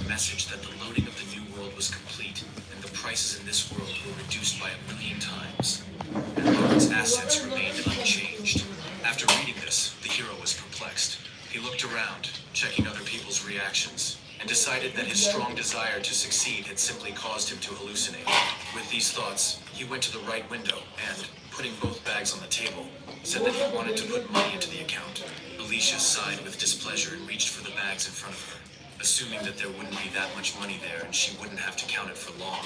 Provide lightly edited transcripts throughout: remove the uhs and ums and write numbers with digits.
message that the loading of the new world was complete and the prices in this world were reduced by 1,000,000 times. And Robert's assets remained unchanged. After reading this, the hero was perplexed. He looked around, checking other people's reactions, and decided that his strong desire to succeed had simply caused him to hallucinate. With these thoughts, he went to the right window and, putting both bags on the table, said that he wanted to put money into the account. Alicia sighed with displeasure and reached for the bags in front of her, assuming that there wouldn't be that much money there and she wouldn't have to count it for long.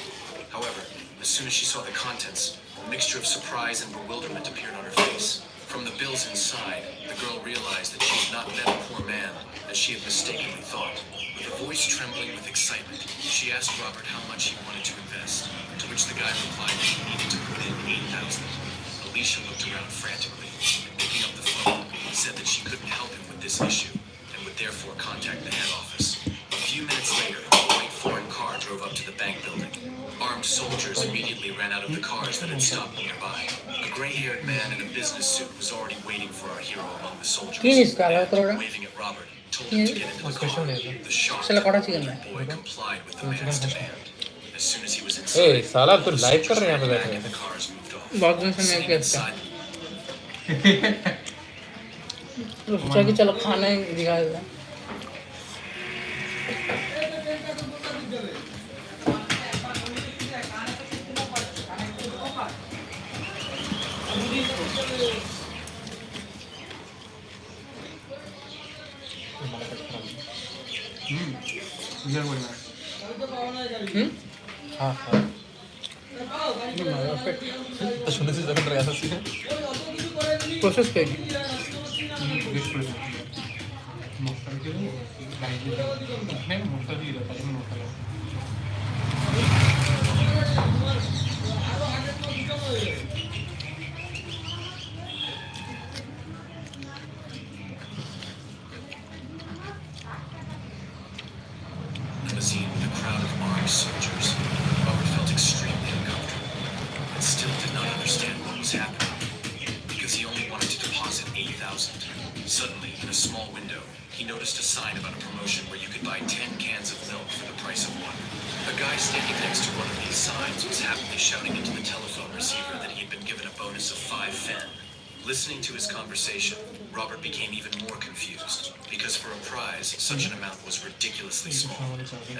However, as soon as she saw the contents, a mixture of surprise and bewilderment appeared on her face. From the bills inside, the girl realized that she had not met a poor man, as she had mistakenly thought. With a voice trembling with excitement, she asked Robert how much he wanted to invest, to which the guy replied that he needed to put in 8,000. Alicia looked around frantically, and picking up the phone, said that she couldn't help him with this issue, and would therefore contact the head office. A few minutes later, a white foreign car drove up to the bank building. Armed soldiers immediately ran out of the cars that had stopped nearby. A gray-haired man in a business suit was already waiting for our hero among the soldiers. And, waving at Robert, told him to get into the car. The shocked boy complied with the man's demand. As soon as he was inside, the soldiers ran back and the cars moved off. Sitting inside सोचा कि चलो खाना ही दिखा देता हाँ हाँ শুনেছি যখন রেয়াজ আসছি प्रोसेस पे মশলা দিয়ে হ্যাঁ মশলা দিয়ে দেয় তাই মশলা limousine with a crowd of armed soldiers, Robert felt extremely uncomfortable, but still did not understand what was happening, because he only wanted to deposit 8,000. Suddenly, in a small window, he noticed a sign about a promotion where you could buy 10 cans of milk for the price of one. A guy standing next to one of these signs was happily shouting into the telephone receiver that he had been given a bonus of 5 fen. Listening to his conversation, Robert became even more confused, because for a prize, such an amount was ridiculously small.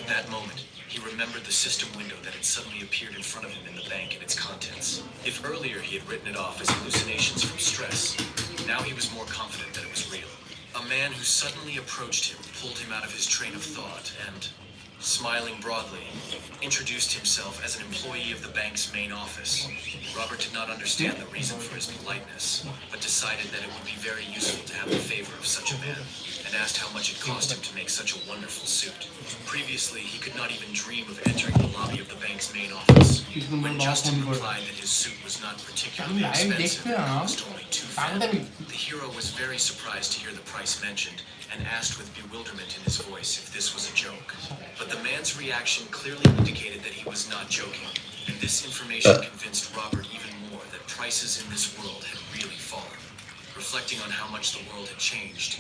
At that moment, he remembered the system window that had suddenly appeared in front of him in the bank and its contents. If earlier he had written it off as hallucinations from stress, now he was more confident that it was real. A man who suddenly approached him pulled him out of his train of thought and, smiling broadly, introduced himself as an employee of the bank's main office. Robert did not understand the reason for his politeness, but decided that it would be very useful to have the favor of such a man, and asked how much it cost him to make such a wonderful suit. Previously, he could not even dream of entering the lobby of the bank's main office. When Justin replied that his suit was not particularly expensive and cost only 2 fen, the hero was very surprised to hear the price mentioned, and asked with bewilderment in his voice if this was a joke. But the man's reaction clearly indicated that he was not joking, and this information convinced Robert even more that prices in this world had really fallen. Reflecting on how much the world had changed,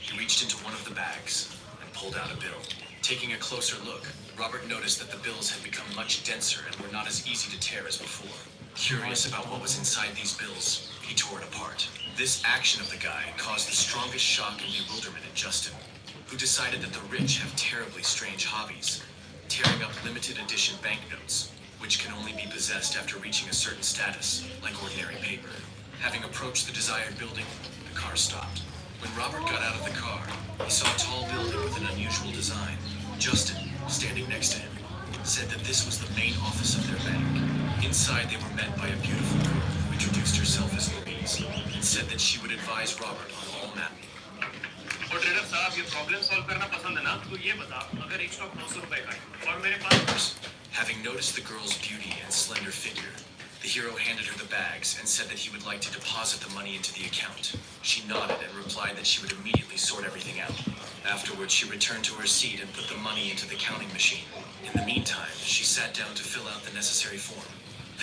he reached into one of the bags and pulled out a bill. Taking a closer look, Robert noticed that the bills had become much denser and were not as easy to tear as before. Curious about what was inside these bills, he tore it apart. This action of the guy caused the strongest shock and bewilderment in Justin, who decided that the rich have terribly strange hobbies, tearing up limited edition banknotes, which can only be possessed after reaching a certain status, like ordinary paper. Having approached the desired building, the car stopped. When Robert got out of the car, he saw a tall building with an unusual design. Justin, standing next to him, said that this was the main office of their bank. Inside, they were met by a beautiful girl who introduced herself as Louise and said that she would advise Robert on all matters. और trader साहब ये problem solve करना पसंद है ना तो ये बता अगर एक स्टॉक 900 रुपए का है और मेरे पास Having noticed the girl's beauty and slender figure, the hero handed her the bags and said that he would like to deposit the money into the account. She nodded and replied that she would immediately sort everything out. Afterwards, she returned to her seat and put the money into the counting machine. In the meantime, she sat down to fill out the necessary form.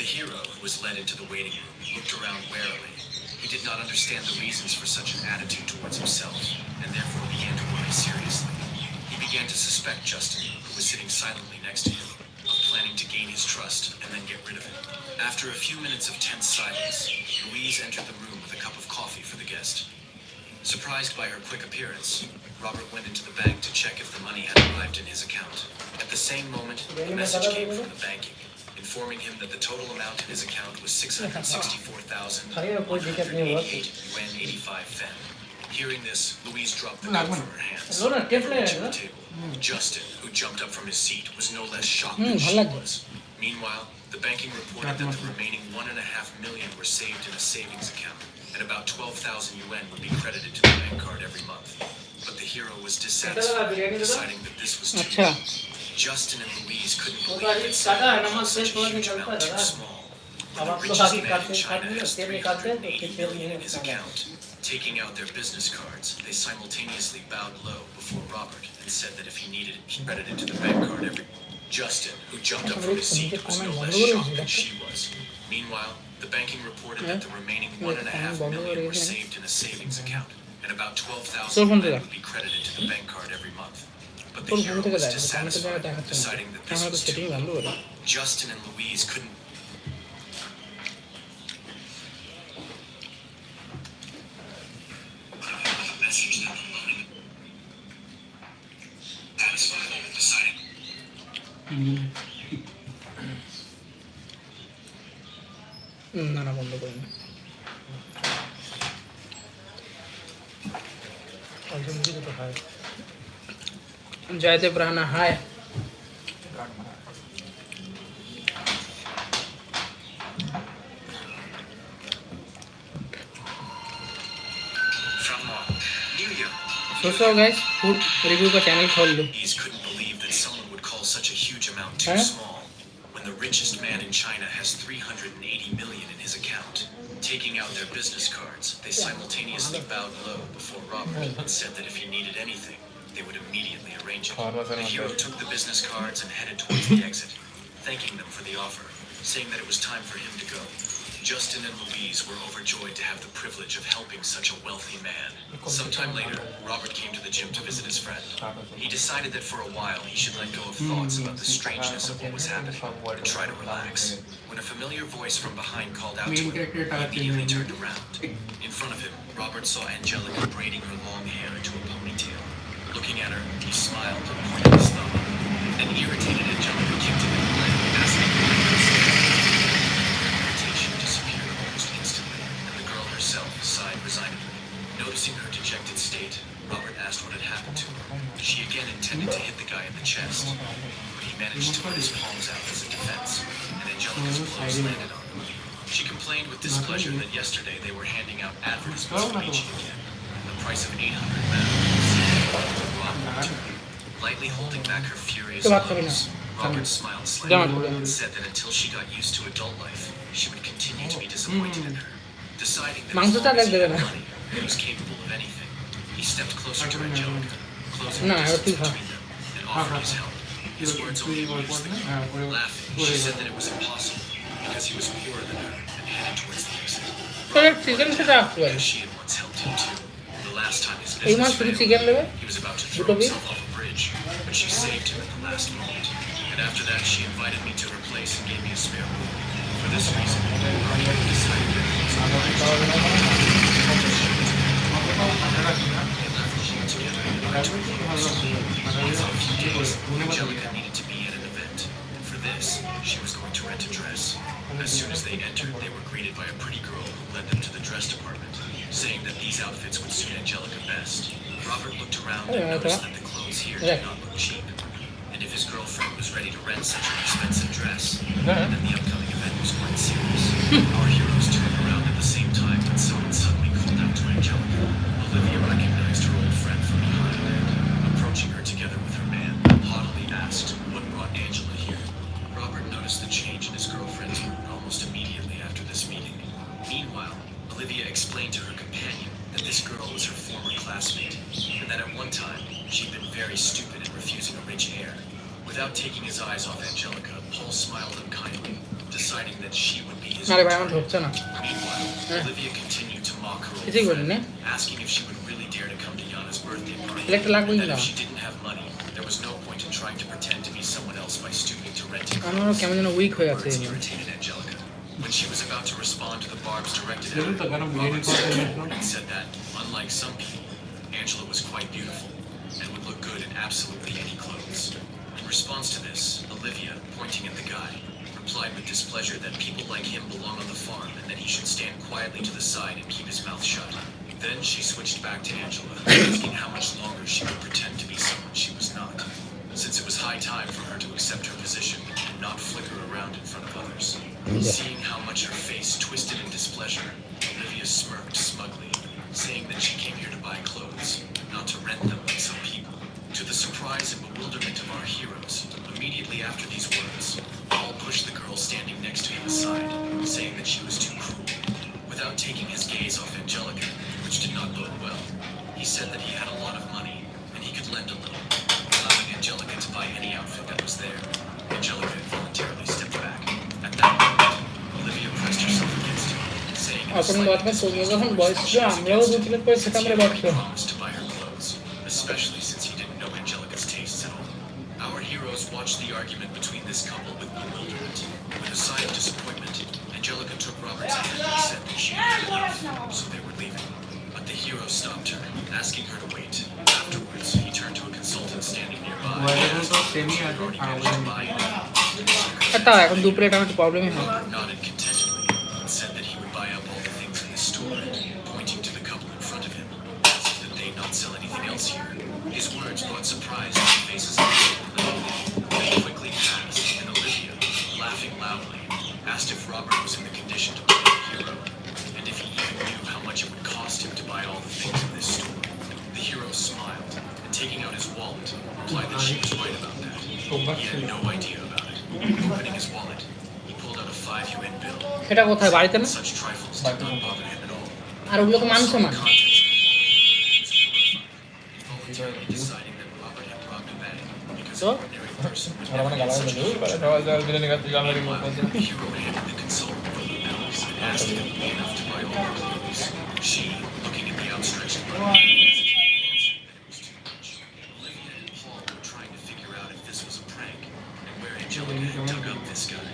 The hero, who was led into the waiting room, looked around warily. He did not understand the reasons for such an attitude towards himself, and therefore began to worry seriously. He began to suspect Justin, who was sitting silently next to him, of planning to gain his trust and then get rid of him. After a few minutes of tense silence, Louise entered the room with a cup of coffee for the guest. Surprised by her quick appearance, Robert went into the bank to check if the money had arrived in his account. At the same moment, a message came from the banking, informing him that the total amount in his account was 664,188 yuan 85 fen. Hearing this, Louise dropped the cup from her hands and reached the table. Justin, who jumped up from his seat, was no less shocked than she was. Meanwhile, the banking reported that the remaining 1.5 million were saved in a savings account, and about 12,000 yuan would be credited to the bank card every month. But the hero was dissatisfied, deciding that this was too much. Justin and Louise couldn't believe that someone would call such a huge amount too small. When the richest man in China has 380 million in his account. Taking out their business cards, they simultaneously bowed low before Robert and said that if he needed it, he credited to the bank card every. Justin, who jumped up from his seat, was no less shocked than she was. Meanwhile, the banking reported that the remaining 1.5 million were saved in a savings account, and about 12,000 would be credited to the bank card every month. But the hero was dissatisfied, deciding that this was too little. Justin and Louise couldn't. না বন্ধ করে না জয়দেব রানা হায় सोचो guys food review का channel खोल लो Couldn't believe that someone would call such a huge amount too small when the richest man in China has 380 million in his account. Taking out their business cards, they simultaneously bowed low before Robert and said that if he needed anything, they would immediately arrange it. The hero took the business cards and headed towards the exit, thanking them for the offer, saying that it was time for him to go. Justin and Louise were overjoyed to have the privilege of helping such a wealthy man. Sometime later, Robert came to the gym to visit his friend. He decided that for a while he should let go of thoughts about the strangeness of what was happening and try to relax. When a familiar voice from behind called out to him, he immediately turned around. In front of him, Robert saw Angelica braiding her long hair into a ponytail. Looking at her, he smiled and pointed his thumb up. An irritated Angelica kicked him in the leg, asking him to resignedly. Noticing her dejected state, Robert asked what had happened to her. She again intended to hit the guy in the chest, but he managed to put his palms out as a defense, and Angelica's blows landed on him. She complained with displeasure that yesterday they were handing out advertisements for bleaching again. The price of 800 Robert. Lightly holding back her furious blows, Robert smiled slightly and said that until she got used to adult life, she would continue to be disappointed in her. Deciding that as long as he had money, he was capable of anything, he stepped closer to Angelica, closing the distance between them, and offered his help. His words only amused the girl. Laughing, she said that it was impossible because he was poorer than her and headed towards the exit. Because she had once helped him too. The last time his business failed, he was about to throw himself off a bridge, but she saved him at the last moment. And after that, she invited me to her place and gave me a spare room. For this reason, our hero decided that he was Angelica needed to be at an event, and for this, she was going to rent a dress. As soon as they entered, they were greeted by a pretty girl who led them to the dress department, saying that these outfits would suit Angelica best. Robert looked around and noticed that the clothes here did not look cheap. And if his girlfriend was ready to rent such an expensive dress, then the upcoming event was quite serious. Our heroes turned around at the same time when someone suddenly called out to Angelica. Olivia recognized her old friend from behind and, approaching her together with her man, haughtily asked what brought Angela here. Robert noticed the change in his girlfriend's mood almost immediately after this meeting. Meanwhile, Olivia explained to her companion that this girl was her former classmate, and that at one time she'd been very stupid in refusing a rich heir. Without taking his eyes off Angelica, Paul smiled unkindly, deciding that she would be his return. Meanwhile, Olivia continued to mock her old friend, asking if she would really dare to come to Yana's birthday party, and that if she didn't have money, there There was no point in trying to pretend to be someone else by stooping to renting আমার clothes. কেমন যেন week হয়ে আছে Words irritated Angelica. When she was about to respond to the barbs directed at দেখুন তো কেন her, biryani Robert খাওয়াতে stepped এনেছিল? forward and said that, unlike some people, Angela was quite beautiful and would look good in absolutely any clothes. In response to this, Olivia, pointing at the guy, replied with displeasure that people like him belong on the farm and that he should stand quietly to the side and keep his mouth shut. Then she switched back to Angela, asking how much longer she could pretend to be someone she was not, since it was high time for her to accept her position and not flicker around in front of others. Seeing how much her face twisted in displeasure, Olivia smirked smugly, saying that she came here to buy clothes, not to rent them like some people. To the surprise and bewilderment of our heroes, immediately after these words, Paul pushed the girl standing next to him aside, saying that she was too cruel. Without taking his gaze off Angelica, which did not bode well, he said that he had a lot of money and he could lend a little, allowing Angelica to buy any outfit that was there. Angelica involuntarily stepped back. At that moment, Olivia pressed herself against him, saying in a এখন slightly বর্তমান displeased যখন voice বয়স that ছিল she was আমরাও against him, দুই করে সেটা since he আমরা had already বাড়ছে promised to buy her clothes, especially since he didn't know Angelica's tastes at all. Our heroes watched the argument between this couple with bewilderment. With a sigh of disappointment, Angelica took Robert's hand and said that she had enough, so they were leaving. But the hero stopped her, asking her to wait. Afterwards, he turned to a consultant standing nearby and ওয়াইডারও asked তো if she সেমই had আছে already R managed to buy anything. আর তাও এখন দুপুরে এটা একটু প্রবলেমই হয় Robert nodded contentedly and said that he would buy up all the things in this store, pointing to the couple in front of him, as if that they not sell anything else here. His words brought surprise on the faces of the people. They quickly passed, and Olivia, laughing loudly, asked if Robert was in the condition to play the hero, and if he even knew how much it would cost him to buy all the things in this store. The hero smiled, and taking out his wallet, replied that she was right about that. He had no idea about it. Opening his wallet, he pulled out a 5 yuan bill. সেটা কোথায় বাড়িতে না Such trifles did not bother him at all. আর ওগুলো তো মানুষে Saw the মানে contents of the bill. Involuntarily deciding that Robert had robbed a bank because So? an ordinary person would ওরা মানে never get গালাগালি such a দেবে, huge সবাই যারা বিরিয়ানি খাচ্ছে গালাগালি Meanwhile, করতেছে। the hero handed the consultant one of the bills and asked if it would be enough to buy all the clothes. She, looking at the outstretched money, hesitated and answered that it was too much. Olivia and Paul were trying to figure out if this was a prank and where Angelica had dug up this guy.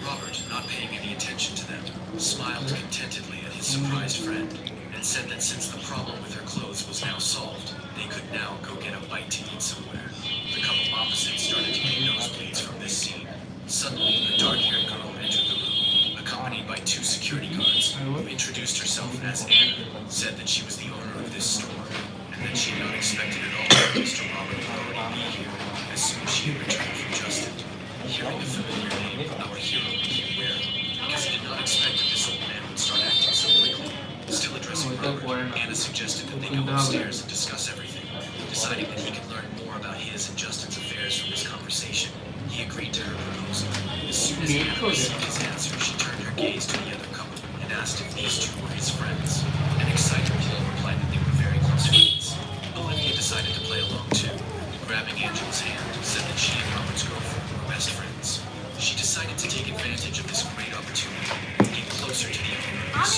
Robert, not paying any attention to them, smiled contentedly at his surprised friend and said that since the problem with her clothes was now solved, they could now go get a bite to eat somewhere. The couple opposite started to get nosebleeds from this scene. Suddenly, a dark-haired girl entered the room, accompanied by 2 security guards, who introduced herself as Anna, said that she was the owner of this store, and that she had not expected at all that Mr. Robert would already be here as soon as she had returned from Justin. Hearing the familiar name, our hero became wary, because he did not expect that this old man would start acting so quickly. Still addressing Robert, Anna suggested that they go upstairs and discuss everything. Deciding that he could learn more about his and Justin's affairs from this conversation, he agreed to her proposal. As soon as Anna received his answer, she turned her gaze to the other couple and asked if these 2 were his friends. An excited Paul replied that they were very close friends. Olivia decided to play along too, and grabbing Angela's hand, said that she and Robert's girlfriend were best friends. She decided to take advantage of this great opportunity and get closer to the Americans.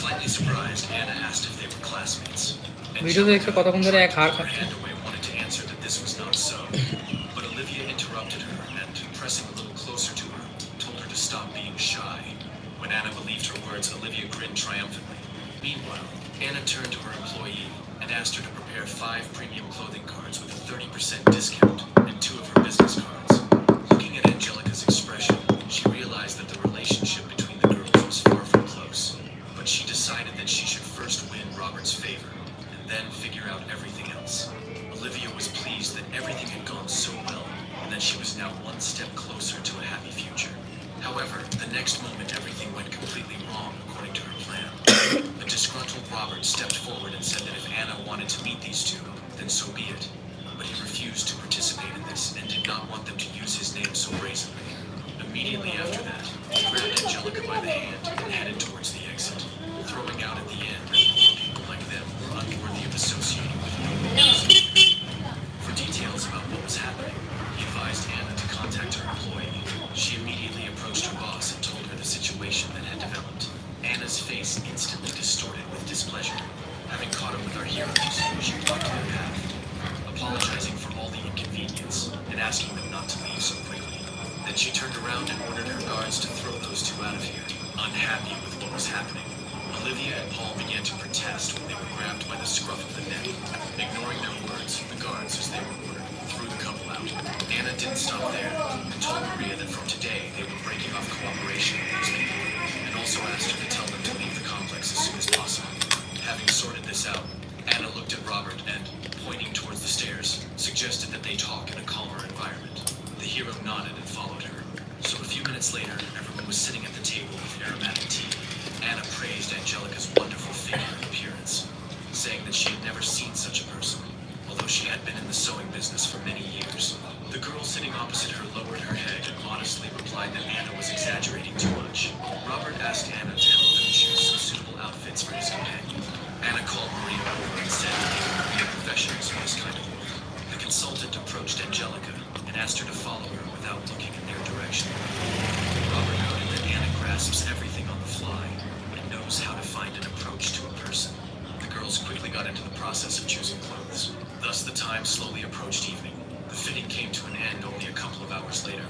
Slightly surprised, Anna asked if they were classmates. Video দেখতে কতক্ষণ ধরে এক হাড় Her খাচ্ছে hand away wanted to answer that this was not so, but Olivia interrupted her and, pressing a little closer to her, told her to stop being shy. When Anna believed her words, Olivia grinned triumphantly. Meanwhile, Anna turned to her employee and asked her to prepare 5 premium clothing cards with a 30% discount and 2 of her business cards. Looking at Angelica's expression, she realized that the relationship between the girls was far from close, but she decided that she should first win Robert's favor and then figure out everything else. Olivia was pleased that everything had gone so well and that she was now 1 step closer to a happy future. However, the next moment everything went completely wrong according to her plan. The disgruntled Robert stepped forward and said that if Anna wanted to meet these 2, then so be it. But he refused to participate in this and did not want them to use his name so brazenly. Immediately after that, he grabbed Angelica by the hand and headed towards the exit, throwing out at the end that poor people like them were unworthy of associating with noble person. For details about what was happening, he advised Anna to contact her employee. She immediately approached her boss and told her the situation that had developed. Anna's face instantly distorted with displeasure. Having caught up with our heroes, she blocked their path. Apologizing for all the them not to leave so quickly. Then she turned around and ordered her guards to throw those two out of here, unhappy with what was happening. Olivia and Paul began to protest when they were grabbed by the scruff of the neck. Ignoring their words, the guards, as they were ordered, threw the couple out. Anna didn't stop there and told Maria that from today they were breaking off cooperation with these people, and also asked her to tell them to leave the complex as soon as possible. Having sorted this out, Anna looked at Robert and, pointing towards the stairs, suggested that they talk in a calmer environment. The hero nodded and followed her. So a few minutes later, everyone was sitting at the table with aromatic tea. Anna praised Angelica's wonderful figure and appearance, saying that she had never seen such a person, although she had been in the sewing business for many years. The girl sitting opposite her lowered her head and modestly replied that Anna was exaggerating too much. Robert asked Anna to help him choose some suitable outfits for his companion. Anna called Maria over and said that they would be professionals in this kind of work. The consultant approached Angelica and asked her to follow her without looking in their direction. Robert noted that Anna grasps everything on the fly and knows how to find an approach to a person. The girls quickly got into the process of choosing clothes. Thus the time slowly approached evening. The fitting came to an end only a couple of hours later.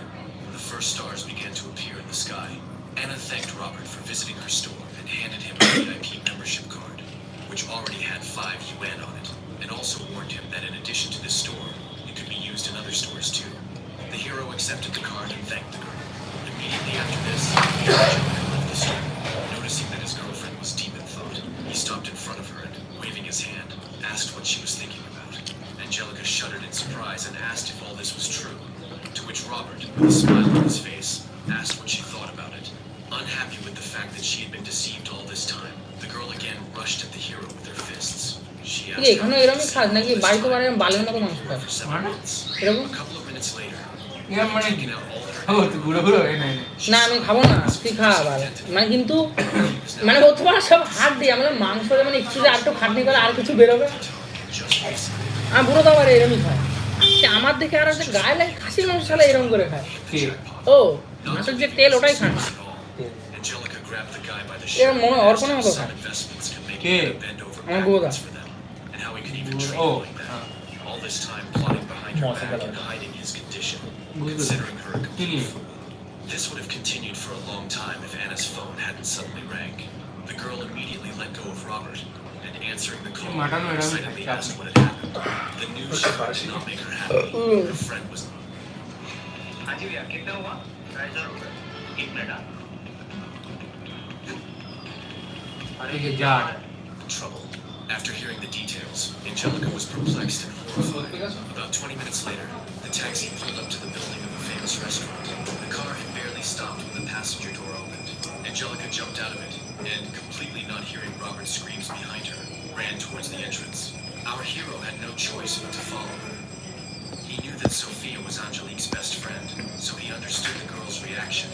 The first stars began to appear in the sky. Anna thanked Robert for visiting her store and handed him a VIP membership card, which already had 5 yuan on it, and also warned him that in addition to this store, it could be used in other stores too. The hero accepted the card and thanked the girl. Immediately after this, Angelica left the store. Noticing that his girlfriend was deep in thought, he stopped in front of her and, waving his hand, asked what she was thinking about. Angelica shuddered in surprise and asked if all this was true, to which Robert, with a smile on his face, asked what she thought about it. Unhappy with the fact that she had been deceived all this time, the girl again rushed at the hero with her fists. She asked এখানে এরকমই খাস নাকি বাড়িতে বাড়ি বালের মতো মাংস খাস for 7 minutes. এরকম A couple of minutes later, ইয়া মানে কি taking out all her ও তুই ঘুরে ঘুরে হয় না না আমি খাবো না তুই খা আবার মানে কিন্তু মানে ও তোমার সব হাত দিয়ে আমাদের মাংস মানে একটু যে আর একটু খাটনি করে আর কিছু বেরোবে just recently, আমার বুড়ো তো আবার এরমই খায় সে আমার দেখে আর একটা গায়ে লাগে খাসির মাংস ছাড়া এরকম করে খায় কে ও মাছের যে তেল ওটাই খায় না Angelica grabbed the guy by the এরকম shoulder. মনে হয় অর্পণের মতো Some খায় investments can make Okay. you bend over I'm good with backwards that. for them, and how he could even treat Oh, her like that. All this time plotting behind her back and hiding his condition, considering her a complete fool. This would have continued for a long time if Anna's phone hadn't suddenly rang. The girl immediately let go of Robert, and answering the call, excitedly asked what had happened. The news she heard did not make her happy. Her friend was हाँ जी भैया कितना हुआ 2,500 रुपये 1 minute हाँ এই যে jar in trouble. After hearing the details, Angelica was perplexed and horrified. About 20 minutes later, the taxi pulled up to the building of a famous restaurant. The car had barely stopped when the passenger door opened. Angelica jumped out of it and, completely not hearing Robert's screams behind her, ran towards the entrance. Our hero had no choice but to follow her. He knew that Sophia was Angelique's best friend, so he understood the girl's reaction.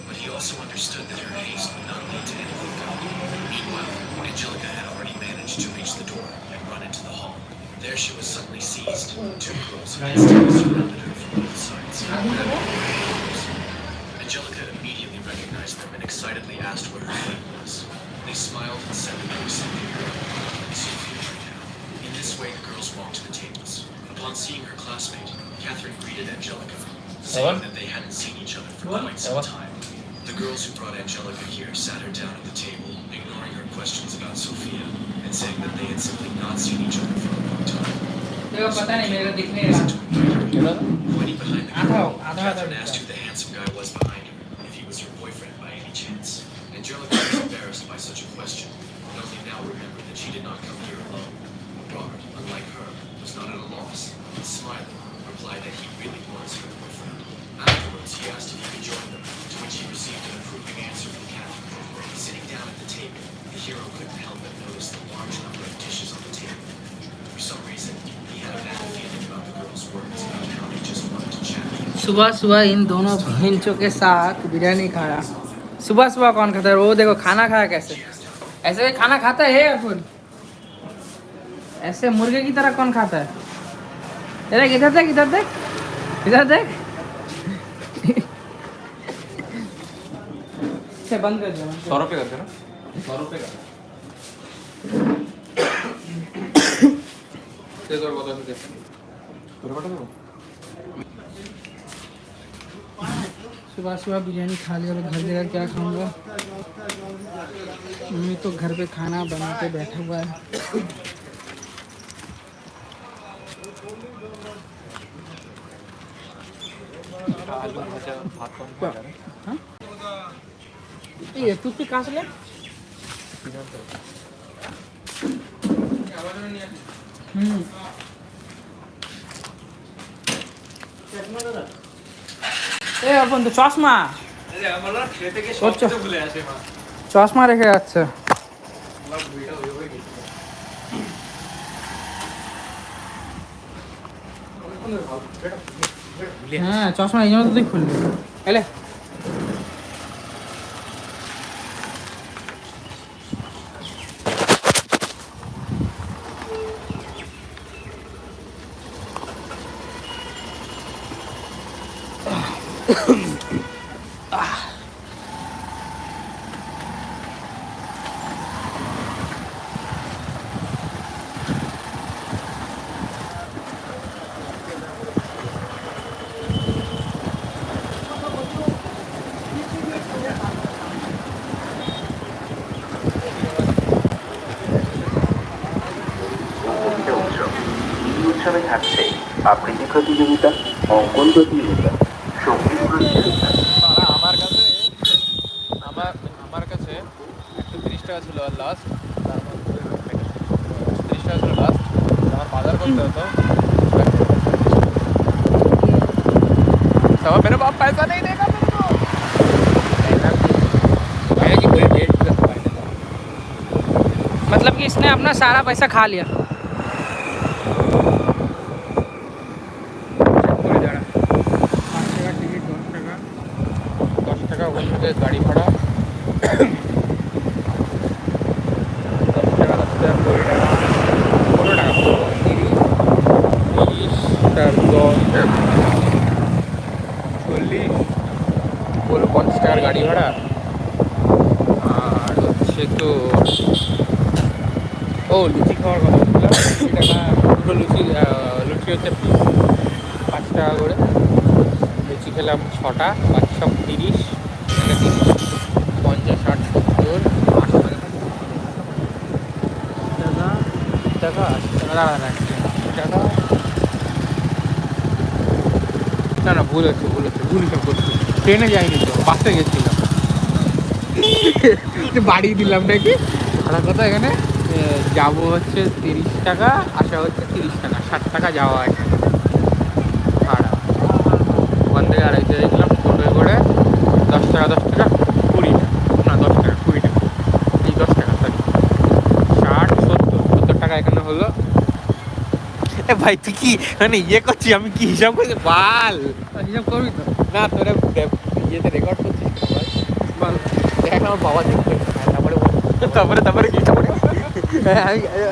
But he also understood that her haste would not lead to anything good. Meanwhile, Angelica had already managed to reach the door and run into the hall. There she was suddenly seized. 2 girls instantly surrounded her from both sides. Angelica immediately recognized them and excitedly asked where her friend was. They smiled and said that they were simply her and Sophia right now. In this way, the girls walked to the tables. Upon seeing her classmate, Catherine greeted Angelica, saying that they hadn't seen each other for quite some time. The girls who brought Angelica here sat her down at the table, ignoring her questions about Sophia, and saying that they had simply not seen each other for a long time. देखो पता नहीं मेरे को दिखने Pointing behind the आधा girl, आधा Catherine asked who the handsome guy was behind her, if he was her boyfriend by any chance. Angelica was embarrassed by such a question, but only now remembered that she did not come here alone. Robert, unlike her, was not at a loss, and smiling, replied that he really was her boyfriend. Afterwards, he asked if he could join them, to which he received an approving answer from Catherine. Sitting down at the table, the hero couldn't help but notice the large number of dishes on the table. For some reason, he had a bad feeling about the girl's words about how they just wanted to chat. सुबह सुबह इन दोनों बहनचों के साथ बिरयानी खाया सुबह सुबह कौन खाता है वो देखो खाना खाया कैसे ऐसे भी खाना खाता है अपन ऐसे मुर्गे की तरह कौन खाता है देख इधर देख इधर देख इधर देख से बंद कर दो 100 रुपए का ना 100 रुपए का ते তোর কথা শুনে তোর কথা দেবো सुबह सुबह बिरयानी खा लिया और घर जाकर क्या खाऊंगा। मम्मी तो घर पे खाना बना के बैठा हुआ है। हाँ? ये टूथपिक कहाँ से ले? এ বন্ধু চশমা চশমা রেখে যাচ্ছে। হ্যাঁ চশমা এই জন্য তো তুই খুললি এলে। এই উৎসবে থাকছে আবৃত্তি প্রতিযোগিতা, অঙ্কন প্রতিযোগিতা, সঙ্গীত প্রতিযোগিতা। আমার কাছে 130 টাকা ছিল আর লাস্ট, 30 টাকা ছিল লাস্ট। আমার বাজার করতে হতো। सब मेरे पास पैसा नहीं देगा मेरे को। मैं कि पूरी डेट पे फाइनल। मतलब कि इसने अपना सारा पैसा खा लिया। गाड़ी भाड़ा 10 টাকা রাস্তা 15 টাকা 30 40 বলো 50 টাকার গাড়ি ভাড়া। আর হচ্ছে তো ও লুচি খাওয়ার কথা বলছিলাম। 20 টাকা দুটো লুচি হচ্ছে 5 টাকা করে। লুচি খেলাম 6টা, বাকি সব 30 50 60 70 টাকা 80 টাকা দাঁড়ানো টাকা। না না ভুল হচ্ছে হিসাব করছি। ট্রেনে যাইনি তো, বাসে গেছিলাম। বাড়ি দিলাম নাকি ভাড়া কথা। এখানে যাবো হচ্ছে 30 টাকা, আসা হচ্ছে 30 টাকা, 60 টাকা যাওয়া আছে ভাড়া। ওখান থেকে আড়াইতে দেখলাম টোটোয় করে 10 টাকা 20 টাকা, না 10 টাকা 20 টাকা, এই 10 টাকা সরি 60 70 টাকা এখানে হলো। এ ভাই তুই কি মানে ইয়ে করছিস? আমি কি হিসাব করছি বাল? হিসাব করবি তো? না তোরা ইয়েতে রেকর্ড করছিস বল। দেখ আমার বাবা দেখতে। তারপরে কি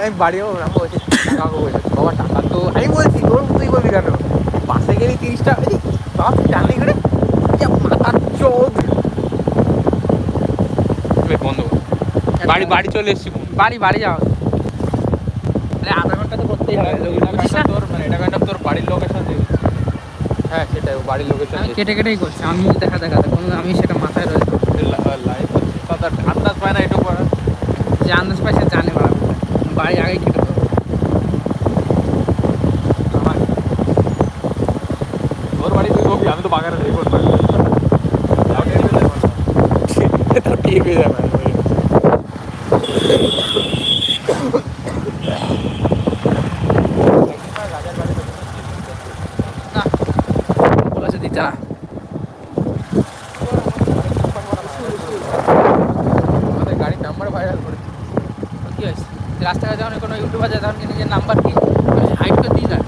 আমি বাড়ি যাবো না, বলছি টাকা বলছি বাবা টাকা তো আমি বলছি তুই বলবি কেন? বাসে গেলি 30 টাকা বাবা তুই জানলি করে মাথার চোখ বন্ধ। বাড়ি চলে এসছি। বাড়ি যাও আধা ঘন্টা তো করতেই হবে। তোর মানে এটা কাইন্ড অফ তোর বাড়ির লোকেশন দিয়ে দিচ্ছি। হ্যাঁ সেটাই বাড়ির লোকেশন আমি কেটেই করছি। আমি মুখ দেখা কোনো আমি সেটা মাথায় রয়েছে। লাইভ তার আন্দাজ পায় না এটু করা। যে আন্দাজ পায় সে জানে বাড়ি আগেই কেটে দেবো। তোর বাড়ি তুই হোক, আমি তো বাগানে নেই করবো। তার কে পেয়ে যাবে না বলেছে দিতে না। আমাদের গাড়ির নাম্বার ভাইরাল করেছে। কি হয়েছে? রাস্তায় যখন কোনো ইউটিউবার যায় তখন নিজের নাম্বার কি হাইড করে দিয়ে যায়,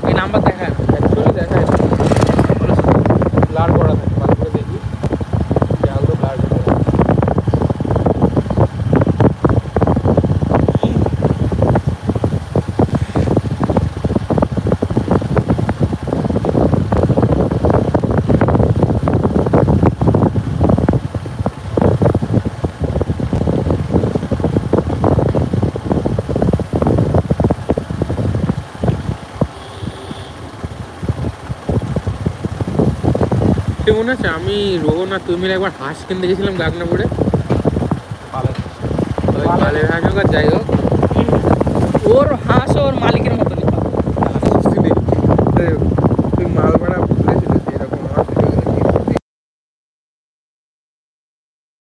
ওই নাম্বার দেখায় না। অ্যাকচুয়ালি দেখায় ব্লার করা থাকে, ভালো করে দেখি জায়গাগুলো ব্লার করে। চারটে মনে আছে আমি রোহন আর তুই মিলে একবার হাঁস কিনতে গেছিলাম গাগনাপুরে ওই বালের হাঁস হোক আর যাই হোক